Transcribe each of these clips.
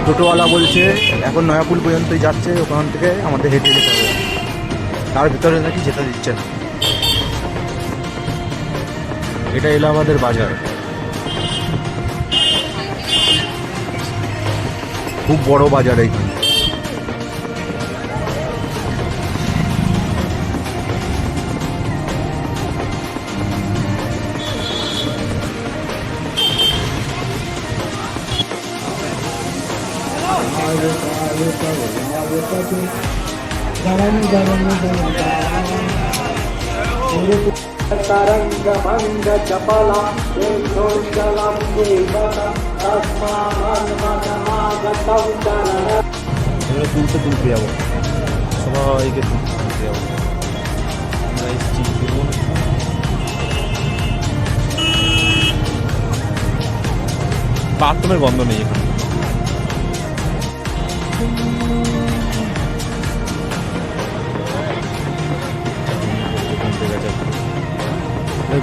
টোটোওয়ালা বলছে এখন নয়াপুল পর্যন্তই যাচ্ছে, ওখান থেকে আমাদের হেঁটে যেতে হবে, তার ভিতরে নাকি যেতে দিচ্ছে না। এটা এলাহাবাদের বাজার, খুব বড় বাজার এইখানে। तरंगभंग चपला चलम তুলতে তুলতে যাবো, সবাইকে তুলতে তুলতে যাবো। আমরা এসেছি বাথরুমের গন্ধ নেই এখানে।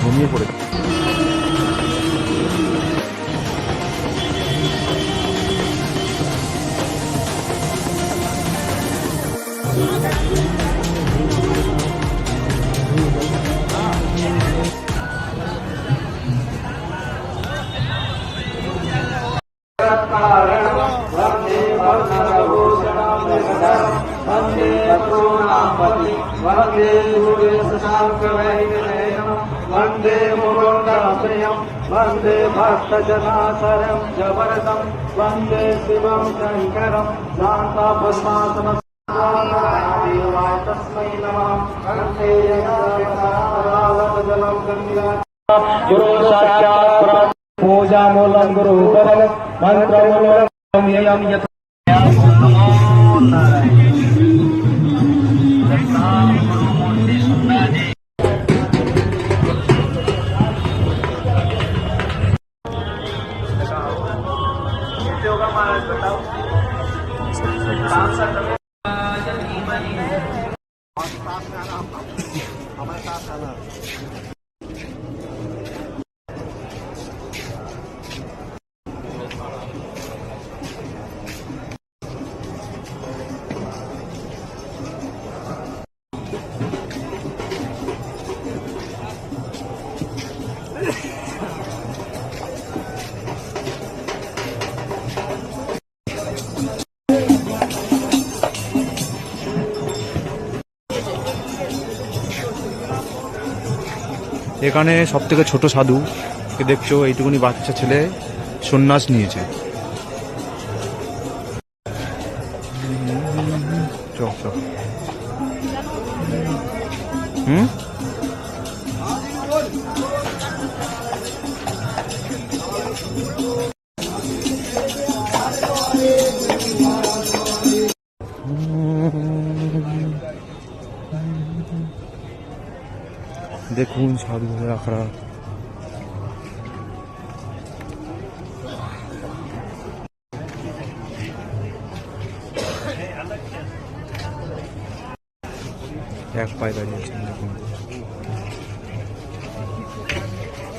ঘুমিয়ে পড়েছে। वंदे मुकुंदश्रियं वंदे भक्तजनाशरं जबरदं वंदे शिवं शंकरं शान्तापद्मासनं तस्मै नमः। वंदे जलं गंगा गुरु साक्षात् पूजामूलं गुरुपदं मंत्रमूलं ययं यथा এখানে সব থেকে ছোট সাধু কে দেখছো, এইটুকুনি বাচ্চা ছেলে সন্ন্যাস নিয়েছে। চক চক দেখুন সাধুদের আখড়া। এক পায়ে দাঁড়িয়েছেন দেখুন।